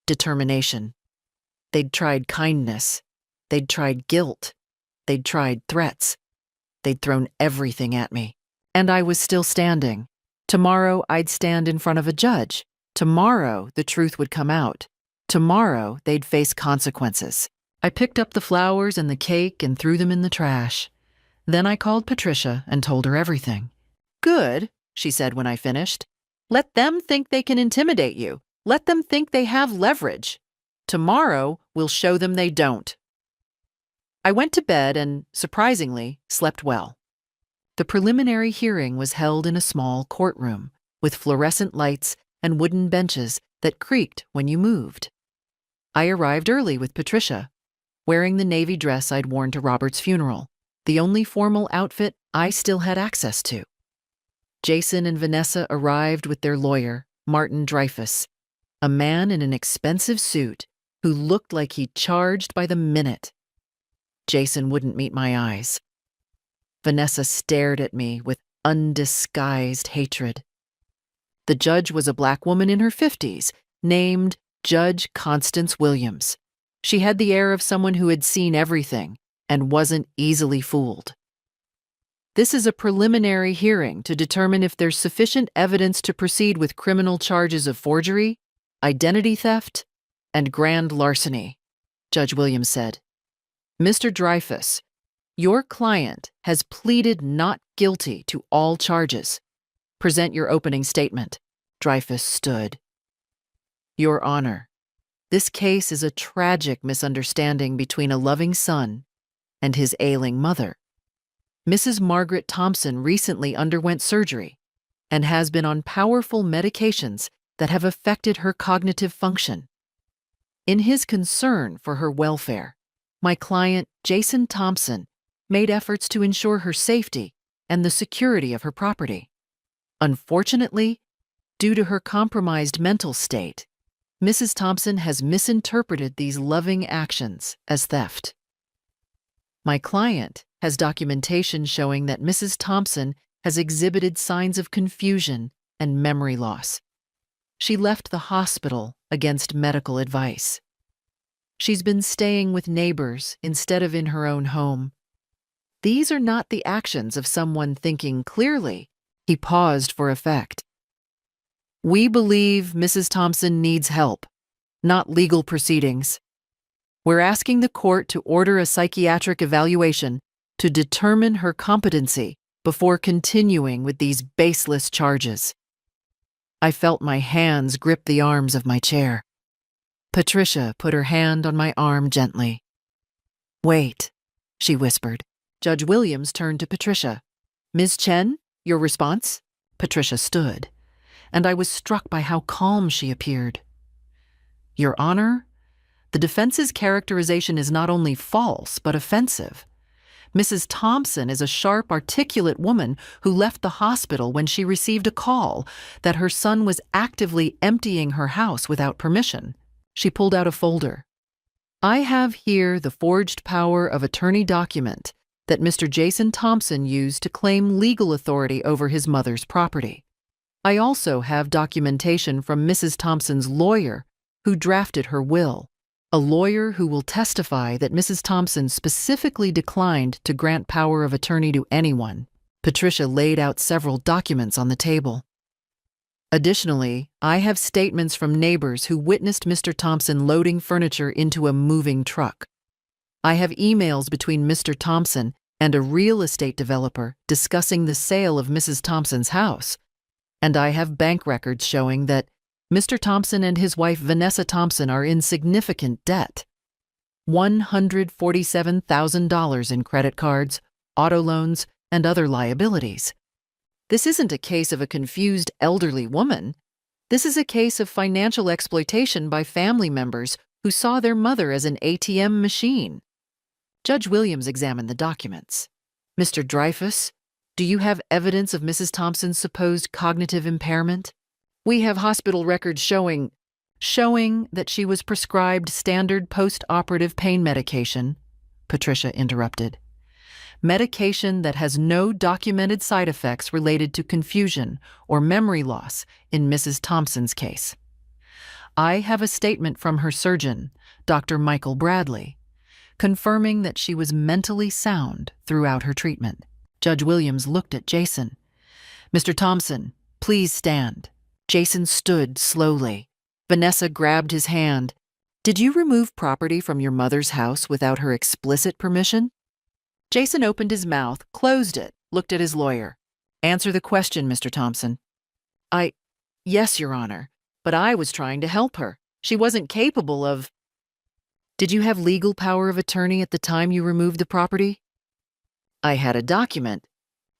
Determination. They'd tried kindness. They'd tried guilt. They'd tried threats. They'd thrown everything at me. And I was still standing. Tomorrow I'd stand in front of a judge. Tomorrow the truth would come out. Tomorrow they'd face consequences. I picked up the flowers and the cake and threw them in the trash. Then I called Patricia and told her everything. Good, she said when I finished. Let them think they can intimidate you. Let them think they have leverage. Tomorrow we'll show them they don't. I went to bed and, surprisingly, slept well. The preliminary hearing was held in a small courtroom with fluorescent lights and wooden benches that creaked when you moved. I arrived early with Patricia, wearing the navy dress I'd worn to Robert's funeral, the only formal outfit I still had access to. Jason and Vanessa arrived with their lawyer, Martin Dreyfus, a man in an expensive suit who looked like he charged by the minute. Jason wouldn't meet my eyes. Vanessa stared at me with undisguised hatred. The judge was a black woman in her 50s, named Judge Constance Williams. She had the air of someone who had seen everything and wasn't easily fooled. This is a preliminary hearing to determine if there's sufficient evidence to proceed with criminal charges of forgery, identity theft, and grand larceny, Judge Williams said. Mr. Dreyfus, your client has pleaded not guilty to all charges. Present your opening statement. Dreyfus stood. Your Honor, this case is a tragic misunderstanding between a loving son and his ailing mother. Mrs. Margaret Thompson recently underwent surgery and has been on powerful medications that have affected her cognitive function. In his concern for her welfare, my client, Jason Thompson, made efforts to ensure her safety and the security of her property. Unfortunately, due to her compromised mental state, Mrs. Thompson has misinterpreted these loving actions as theft. My client has documentation showing that Mrs. Thompson has exhibited signs of confusion and memory loss. She left the hospital against medical advice. She's been staying with neighbors instead of in her own home. These are not the actions of someone thinking clearly. He paused for effect. We believe Mrs. Thompson needs help, not legal proceedings. We're asking the court to order a psychiatric evaluation to determine her competency before continuing with these baseless charges. I felt my hands grip the arms of my chair. Patricia put her hand on my arm gently. "Wait," she whispered. Judge Williams turned to Patricia. "Ms. Chen, your response?" Patricia stood, and I was struck by how calm she appeared. "Your Honor, the defense's characterization is not only false, but offensive. Mrs. Thompson is a sharp, articulate woman who left the hospital when she received a call that her son was actively emptying her house without permission." She pulled out a folder. "I have here the forged power of attorney document that Mr. Jason Thompson used to claim legal authority over his mother's property. I also have documentation from Mrs. Thompson's lawyer who drafted her will, a lawyer who will testify that Mrs. Thompson specifically declined to grant power of attorney to anyone." Patricia laid out several documents on the table. "Additionally, I have statements from neighbors who witnessed Mr. Thompson loading furniture into a moving truck. I have emails between Mr. Thompson and a real estate developer discussing the sale of Mrs. Thompson's house, and I have bank records showing that Mr. Thompson and his wife Vanessa Thompson are in significant debt. $147,000 in credit cards, auto loans, and other liabilities. This isn't a case of a confused elderly woman. This is a case of financial exploitation by family members who saw their mother as an ATM machine." Judge Williams examined the documents. "Mr. Dreyfus, do you have evidence of Mrs. Thompson's supposed cognitive impairment?" "We have hospital records showing that she was prescribed standard post-operative pain medication," Patricia interrupted. "Medication that has no documented side effects related to confusion or memory loss in Mrs. Thompson's case. I have a statement from her surgeon, Dr. Michael Bradley, confirming that she was mentally sound throughout her treatment." Judge Williams looked at Jason. "Mr. Thompson, please stand." Jason stood slowly. Vanessa grabbed his hand. "Did you remove property from your mother's house without her explicit permission?" Jason opened his mouth, closed it, looked at his lawyer. "Answer the question, Mr. Thompson." Yes, Your Honor, but I was trying to help her. She wasn't capable of—" "Did you have legal power of attorney at the time you removed the property?" "I had a document."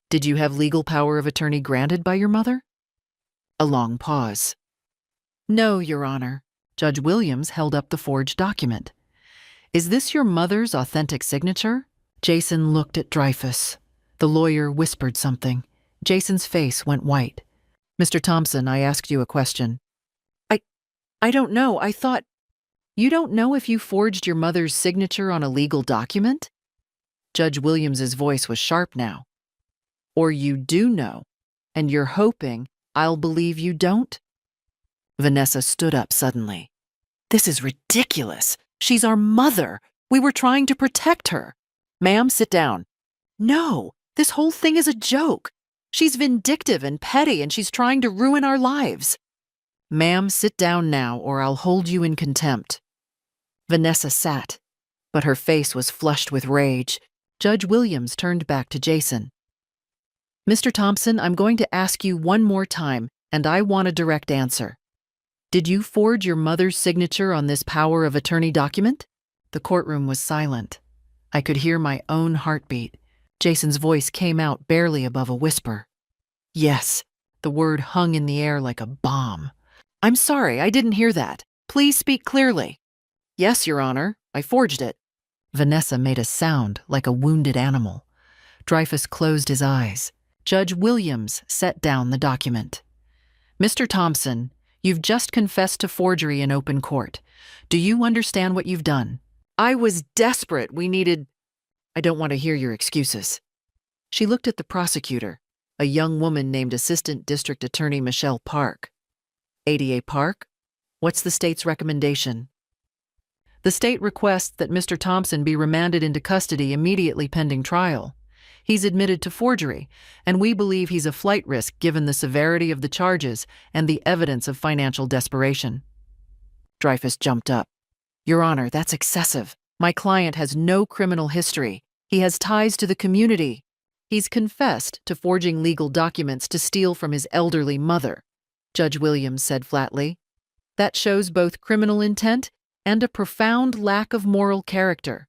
"Did you have legal power of attorney granted by your mother?" A long pause. "No, Your Honor." Judge Williams held up the forged document. "Is this your mother's authentic signature?" Jason looked at Dreyfus. The lawyer whispered something. Jason's face went white. "Mr. Thompson, I asked you a question." I don't know. I thought—" "You don't know if you forged your mother's signature on a legal document?" Judge Williams's voice was sharp now. "Or you do know, and you're hoping I'll believe you don't?" Vanessa stood up suddenly. "This is ridiculous. She's our mother. We were trying to protect her." "Ma'am, sit down." "No, this whole thing is a joke. She's vindictive and petty, and she's trying to ruin our lives." "Ma'am, sit down now, or I'll hold you in contempt." Vanessa sat, but her face was flushed with rage. Judge Williams turned back to Jason. "Mr. Thompson, I'm going to ask you one more time, and I want a direct answer. Did you forge your mother's signature on this power of attorney document?" The courtroom was silent. I could hear my own heartbeat. Jason's voice came out barely above a whisper. "Yes." The word hung in the air like a bomb. "I'm sorry, I didn't hear that. Please speak clearly." "Yes, Your Honor, I forged it." Vanessa made a sound like a wounded animal. Dreyfus closed his eyes. Judge Williams set down the document. "Mr. Thompson, you've just confessed to forgery in open court. Do you understand what you've done?" "I was desperate. We needed—" "I don't want to hear your excuses." She looked at the prosecutor, a young woman named Assistant District Attorney Michelle Park. "ADA Park, what's the state's recommendation?" "The state requests that Mr. Thompson be remanded into custody immediately pending trial. He's admitted to forgery, and we believe he's a flight risk given the severity of the charges and the evidence of financial desperation." Dreyfus jumped up. "Your Honor, that's excessive. My client has no criminal history. He has ties to the community. He's confessed to forging legal documents to steal from his elderly mother," Judge Williams said flatly. "That shows both criminal intent and a profound lack of moral character.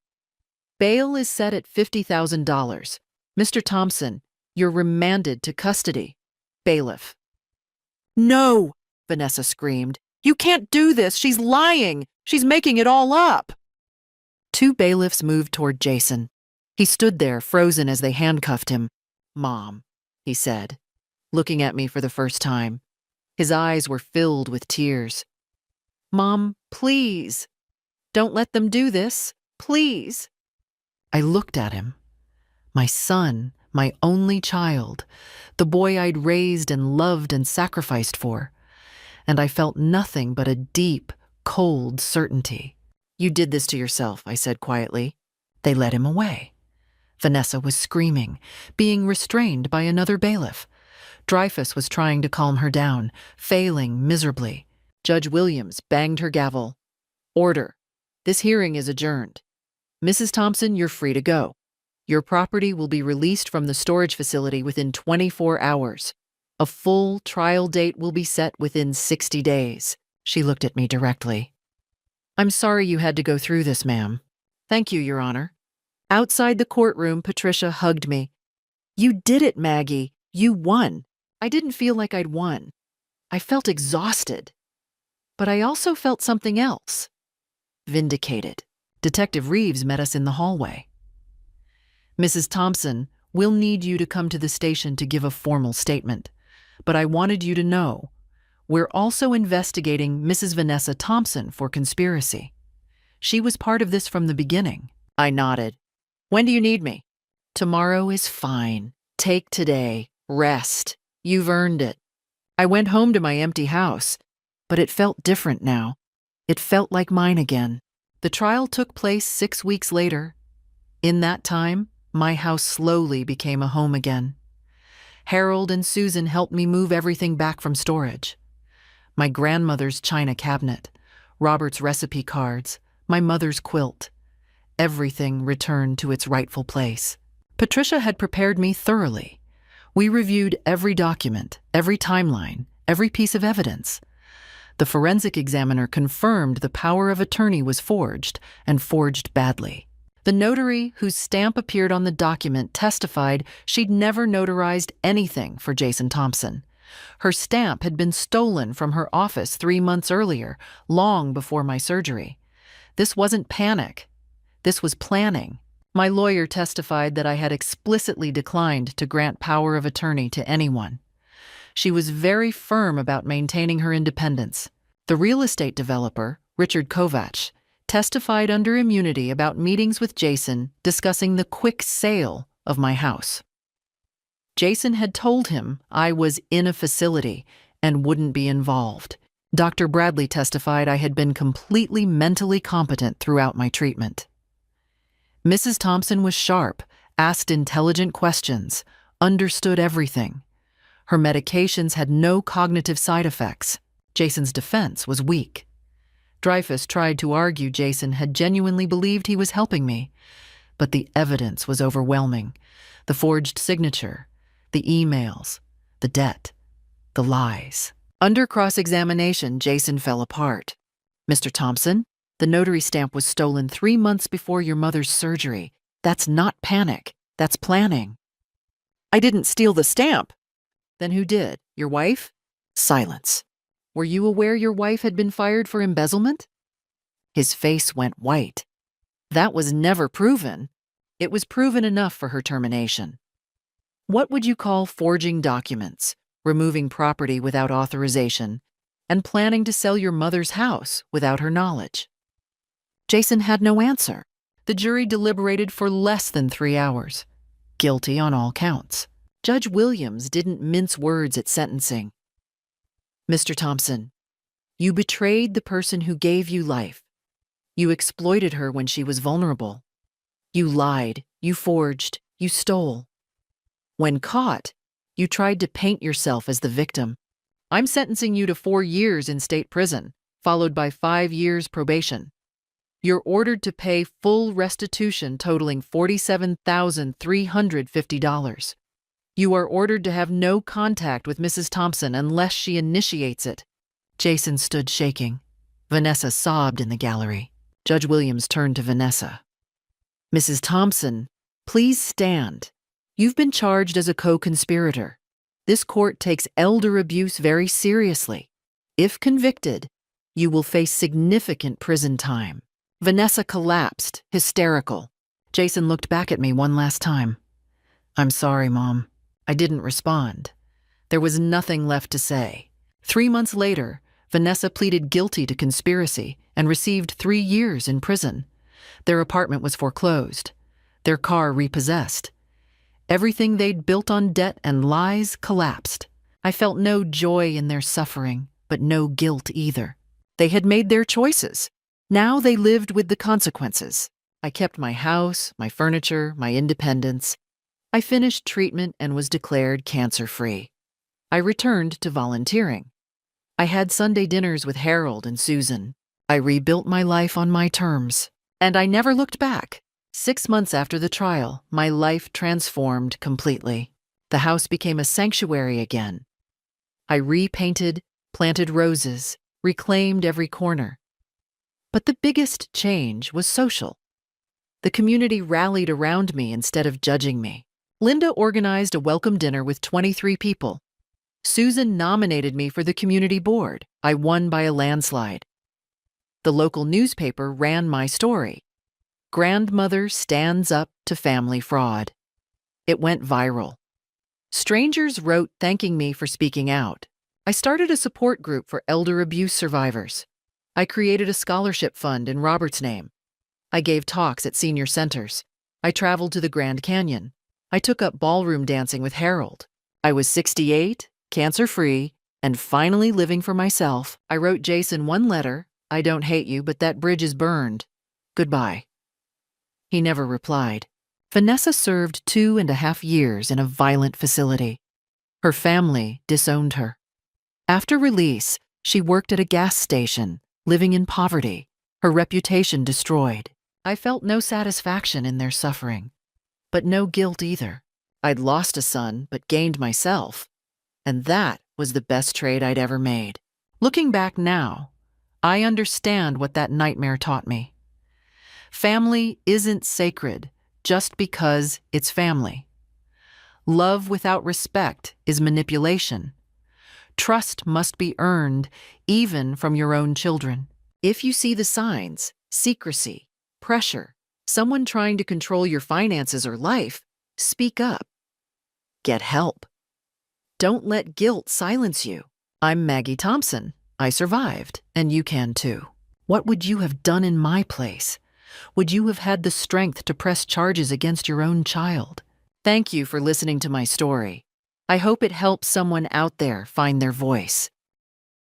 Bail is set at $50,000. Mr. Thompson, you're remanded to custody. Bailiff. No, Vanessa screamed. You can't do this. She's lying. She's making it all up. Two bailiffs moved toward Jason. He stood there, frozen as they handcuffed him. Mom, he said, looking at me for the first time. His eyes were filled with tears. Mom, please. Don't let them do this. Please. I looked at him. My son, my only child, the boy I'd raised and loved and sacrificed for. And I felt nothing but a deep, cold certainty. You did this to yourself, I said quietly. They led him away. Vanessa was screaming, being restrained by another bailiff. Dreyfus was trying to calm her down, failing miserably. Judge Williams banged her gavel. Order. This hearing is adjourned. Mrs. Thompson, you're free to go. Your property will be released from the storage facility within 24 hours. A full trial date will be set within 60 days. She looked at me directly. I'm sorry you had to go through this, ma'am. Thank you, Your Honor. Outside the courtroom, Patricia hugged me. You did it, Maggie. You won. I didn't feel like I'd won. I felt exhausted. But I also felt something else. Vindicated. Detective Reeves met us in the hallway. Mrs. Thompson, we'll need you to come to the station to give a formal statement. But I wanted you to know, we're also investigating Mrs. Vanessa Thompson for conspiracy. She was part of this from the beginning. I nodded. When do you need me? Tomorrow is fine. Take today. Rest. You've earned it. I went home to my empty house, but it felt different now. It felt like mine again. The trial took place 6 weeks later. In that time, my house slowly became a home again. Harold and Susan helped me move everything back from storage. My grandmother's china cabinet, Robert's recipe cards, my mother's quilt. Everything returned to its rightful place. Patricia had prepared me thoroughly. We reviewed every document, every timeline, every piece of evidence. The forensic examiner confirmed the power of attorney was forged, and forged badly. The notary whose stamp appeared on the document testified she'd never notarized anything for Jason Thompson. Her stamp had been stolen from her office 3 months earlier, long before my surgery. This wasn't panic. This was planning. My lawyer testified that I had explicitly declined to grant power of attorney to anyone. She was very firm about maintaining her independence. The real estate developer, Richard Kovach, testified under immunity about meetings with Jason discussing the quick sale of my house. Jason had told him I was in a facility and wouldn't be involved. Dr. Bradley testified I had been completely mentally competent throughout my treatment. Mrs. Thompson was sharp, asked intelligent questions, understood everything. Her medications had no cognitive side effects. Jason's defense was weak. Dreyfus tried to argue Jason had genuinely believed he was helping me, but the evidence was overwhelming. The forged signature, the emails, the debt, the lies. Under cross-examination, Jason fell apart. Mr. Thompson, the notary stamp was stolen 3 months before your mother's surgery. That's not panic. That's planning. I didn't steal the stamp. Then who did? Your wife? Silence. Were you aware your wife had been fired for embezzlement? His face went white. That was never proven. It was proven enough for her termination. What would you call forging documents, removing property without authorization, and planning to sell your mother's house without her knowledge? Jason had no answer. The jury deliberated for less than 3 hours. Guilty on all counts. Judge Williams didn't mince words at sentencing. Mr. Thompson, you betrayed the person who gave you life. You exploited her when she was vulnerable. You lied, you forged, you stole. When caught, you tried to paint yourself as the victim. I'm sentencing you to 4 years in state prison, followed by 5 years probation. You're ordered to pay full restitution totaling $47,350. You are ordered to have no contact with Mrs. Thompson unless she initiates it. Jason stood shaking. Vanessa sobbed in the gallery. Judge Williams turned to Vanessa. Mrs. Thompson, please stand. You've been charged as a co-conspirator. This court takes elder abuse very seriously. If convicted, you will face significant prison time. Vanessa collapsed, hysterical. Jason looked back at me one last time. I'm sorry, Mom. I didn't respond. There was nothing left to say. 3 months later, Vanessa pleaded guilty to conspiracy and received 3 years in prison. Their apartment was foreclosed. Their car repossessed. Everything they'd built on debt and lies collapsed. I felt no joy in their suffering, but no guilt either. They had made their choices. Now they lived with the consequences. I kept my house, my furniture, my independence. I finished treatment and was declared cancer-free. I returned to volunteering. I had Sunday dinners with Harold and Susan. I rebuilt my life on my terms. And I never looked back. 6 months after the trial, my life transformed completely. The house became a sanctuary again. I repainted, planted roses, reclaimed every corner. But the biggest change was social. The community rallied around me instead of judging me. Linda organized a welcome dinner with 23 people. Susan nominated me for the community board. I won by a landslide. The local newspaper ran my story. Grandmother stands up to family fraud. It went viral. Strangers wrote thanking me for speaking out. I started a support group for elder abuse survivors. I created a scholarship fund in Robert's name. I gave talks at senior centers. I traveled to the Grand Canyon. I took up ballroom dancing with Harold. I was 68, cancer-free, and finally living for myself. I wrote Jason one letter. I don't hate you, but that bridge is burned. Goodbye. He never replied. Vanessa served 2.5 years in a violent facility. Her family disowned her. After release, she worked at a gas station, living in poverty, her reputation destroyed. I felt no satisfaction in their suffering, but no guilt either. I'd lost a son, but gained myself, and that was the best trade I'd ever made. Looking back now, I understand what that nightmare taught me. Family isn't sacred just because it's family. Love without respect is manipulation. Trust must be earned, even from your own children. If you see the signs, secrecy, pressure, someone trying to control your finances or life, speak up. Get help. Don't let guilt silence you. I'm Maggie Thompson. I survived, and you can too. What would you have done in my place? Would you have had the strength to press charges against your own child? Thank you for listening to my story. I hope it helps someone out there find their voice.